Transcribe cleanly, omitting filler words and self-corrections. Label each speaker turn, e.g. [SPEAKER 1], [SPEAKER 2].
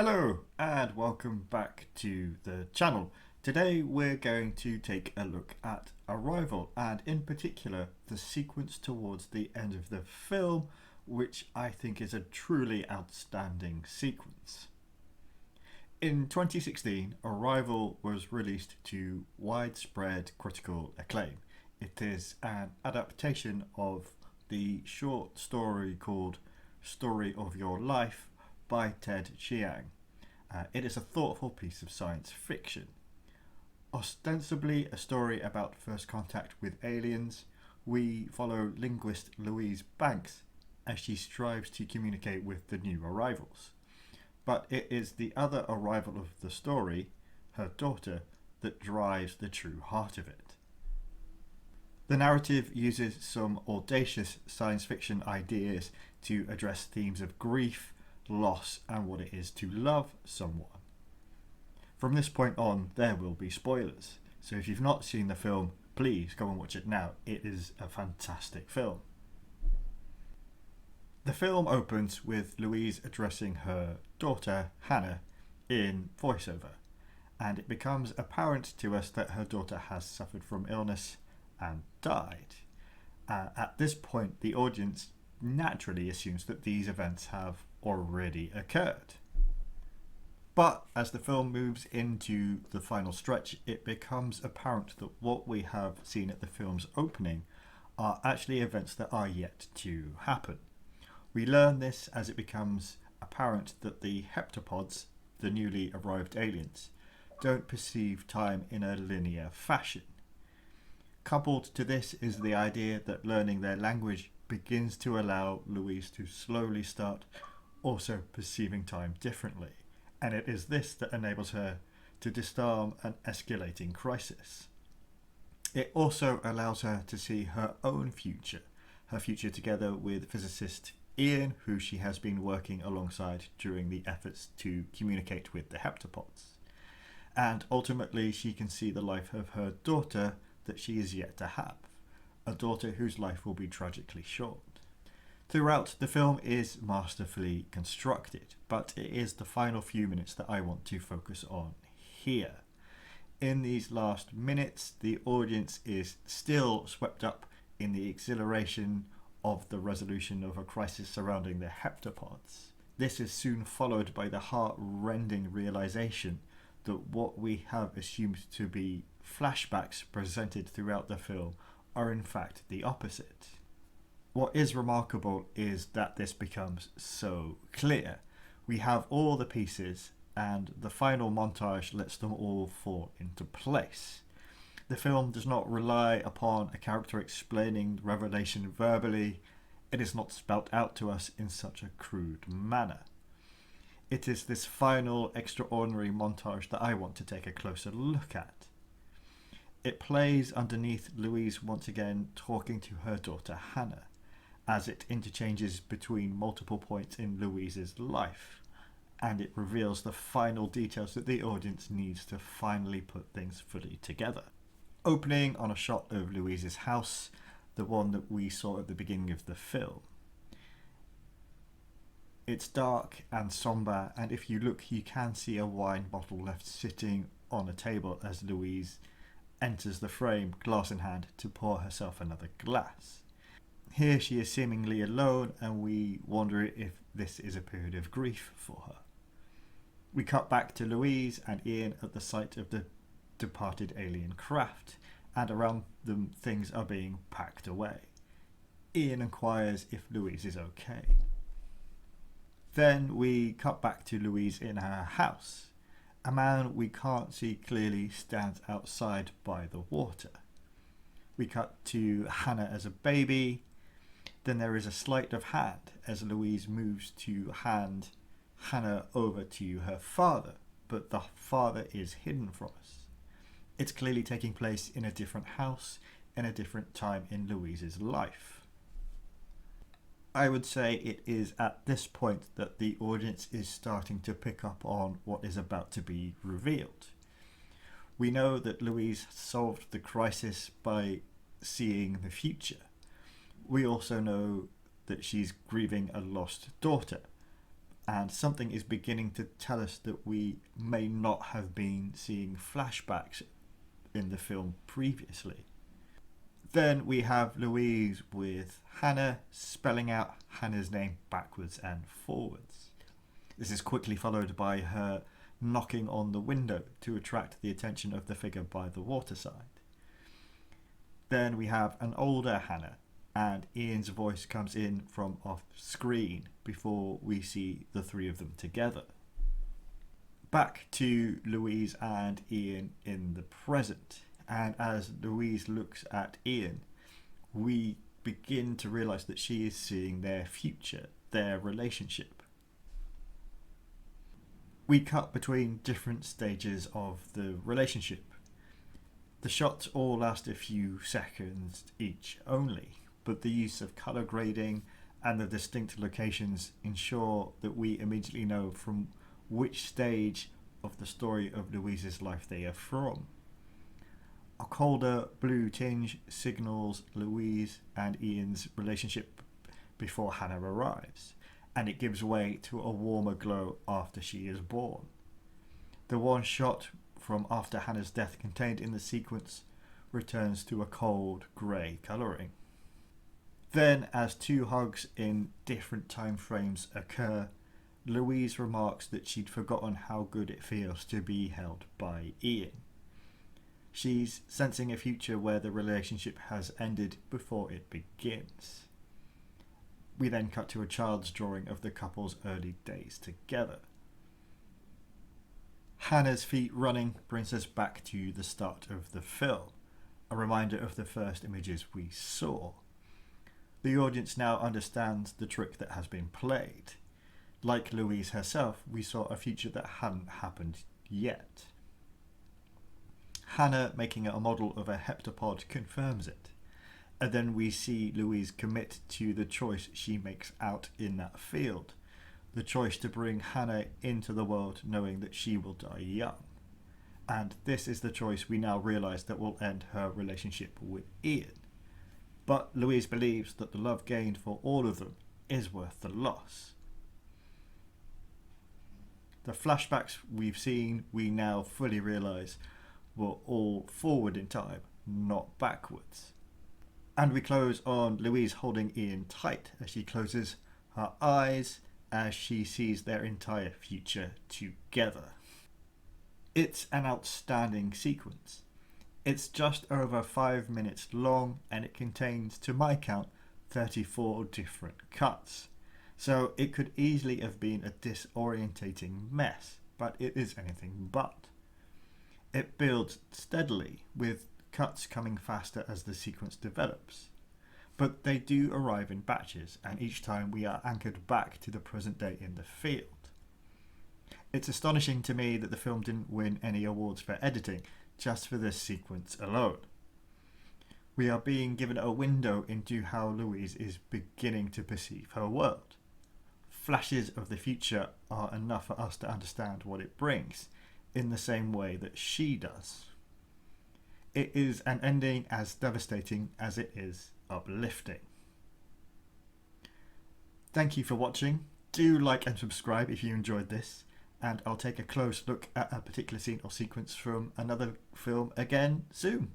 [SPEAKER 1] Hello and welcome back to the channel. Today we're going to take a look at Arrival and in particular the sequence towards the end of the film, which I think is a truly outstanding sequence. In 2016, Arrival was released to widespread critical acclaim. It is an adaptation of the short story called Story of Your Life by Ted Chiang. It is a thoughtful piece of science fiction. Ostensibly a story about first contact with aliens, we follow linguist Louise Banks as she strives to communicate with the new arrivals. But it is the other arrival of the story, her daughter, that drives the true heart of it. The narrative uses some audacious science fiction ideas to address themes of grief, loss, and what it is to love someone. From this point on, there will be spoilers, so if you've not seen the film, please go and watch it now. It is a fantastic film. The film opens with Louise addressing her daughter, Hannah, in voiceover, and it becomes apparent to us that her daughter has suffered from illness and died. At this point, the audience naturally assumes that these events have already occurred. But as the film moves into the final stretch, it becomes apparent that what we have seen at the film's opening are actually events that are yet to happen. We learn this as it becomes apparent that the heptapods, the newly arrived aliens, don't perceive time in a linear fashion. Coupled to this is the idea that learning their language begins to allow Louise to slowly start also perceiving time differently, and it is this that enables her to disarm an escalating crisis. It also allows her to see her own future, her future together with physicist Ian, who she has been working alongside during the efforts to communicate with the heptapods. And ultimately she can see the life of her daughter that she is yet to have, a daughter whose life will be tragically short. Throughout, the film is masterfully constructed, but it is the final few minutes that I want to focus on here. In these last minutes, the audience is still swept up in the exhilaration of the resolution of a crisis surrounding the heptapods. This is soon followed by the heart-rending realization that what we have assumed to be flashbacks presented throughout the film are in fact the opposite. What is remarkable is that this becomes so clear. We have all the pieces and the final montage lets them all fall into place. The film does not rely upon a character explaining the revelation verbally. It is not spelt out to us in such a crude manner. It is this final extraordinary montage that I want to take a closer look at. It plays underneath Louise once again talking to her daughter Hannah, as it interchanges between multiple points in Louise's life, and it reveals the final details that the audience needs to finally put things fully together. Opening on a shot of Louise's house, the one that we saw at the beginning of the film. It's dark and somber, and if you look you can see a wine bottle left sitting on a table as Louise enters the frame, glass in hand, to pour herself another glass. Here she is seemingly alone, and we wonder if this is a period of grief for her. We cut back to Louise and Ian at the site of the departed alien craft, and around them things are being packed away. Ian inquires if Louise is okay. Then we cut back to Louise in her house. A man we can't see clearly stands outside by the water. We cut to Hannah as a baby. Then there is a sleight of hand as Louise moves to hand Hannah over to her father, but the father is hidden from us. It's clearly taking place in a different house, in a different time in Louise's life. I would say it is at this point that the audience is starting to pick up on what is about to be revealed. We know that Louise solved the crisis by seeing the future. We also know that she's grieving a lost daughter, and something is beginning to tell us that we may not have been seeing flashbacks in the film previously. Then we have Louise with Hannah spelling out Hannah's name backwards and forwards. This is quickly followed by her knocking on the window to attract the attention of the figure by the waterside. Then we have an older Hannah, and Ian's voice comes in from off screen before we see the three of them together. Back to Louise and Ian in the present. And as Louise looks at Ian, we begin to realise that she is seeing their future, their relationship. We cut between different stages of the relationship. The shots all last a few seconds each only, but the use of colour grading and the distinct locations ensure that we immediately know from which stage of the story of Louise's life they are from. A colder blue tinge signals Louise and Ian's relationship before Hannah arrives, and it gives way to a warmer glow after she is born. The one shot from after Hannah's death contained in the sequence returns to a cold grey colouring. Then, as two hugs in different time frames occur, Louise remarks that she'd forgotten how good it feels to be held by Ian. She's sensing a future where the relationship has ended before it begins. We then cut to a child's drawing of the couple's early days together. Hannah's feet running brings us back to the start of the film, a reminder of the first images we saw. The audience now understands the trick that has been played. Like Louise herself, we saw a future that hadn't happened yet. Hannah making a model of a heptapod confirms it, and then we see Louise commit to the choice she makes out in that field, the choice to bring Hannah into the world knowing that she will die young. And this is the choice we now realise that will end her relationship with Ian. But Louise believes that the love gained for all of them is worth the loss. The flashbacks we've seen, we now fully realise, were all forward in time, not backwards. And we close on Louise holding Ian tight as she closes her eyes as she sees their entire future together. It's an outstanding sequence. It's just over 5 minutes long, and it contains, to my count, 34 different cuts. So it could easily have been a disorientating mess, but it is anything but. It builds steadily, with cuts coming faster as the sequence develops. But they do arrive in batches, and each time we are anchored back to the present day in the field. It's astonishing to me that the film didn't win any awards for editing, just for this sequence alone. We are being given a window into how Louise is beginning to perceive her world. Flashes of the future are enough for us to understand what it brings, in the same way that she does. It is an ending as devastating as it is uplifting. Thank you for watching. Do like and subscribe if you enjoyed this, and I'll take a close look at a particular scene or sequence from another film again soon.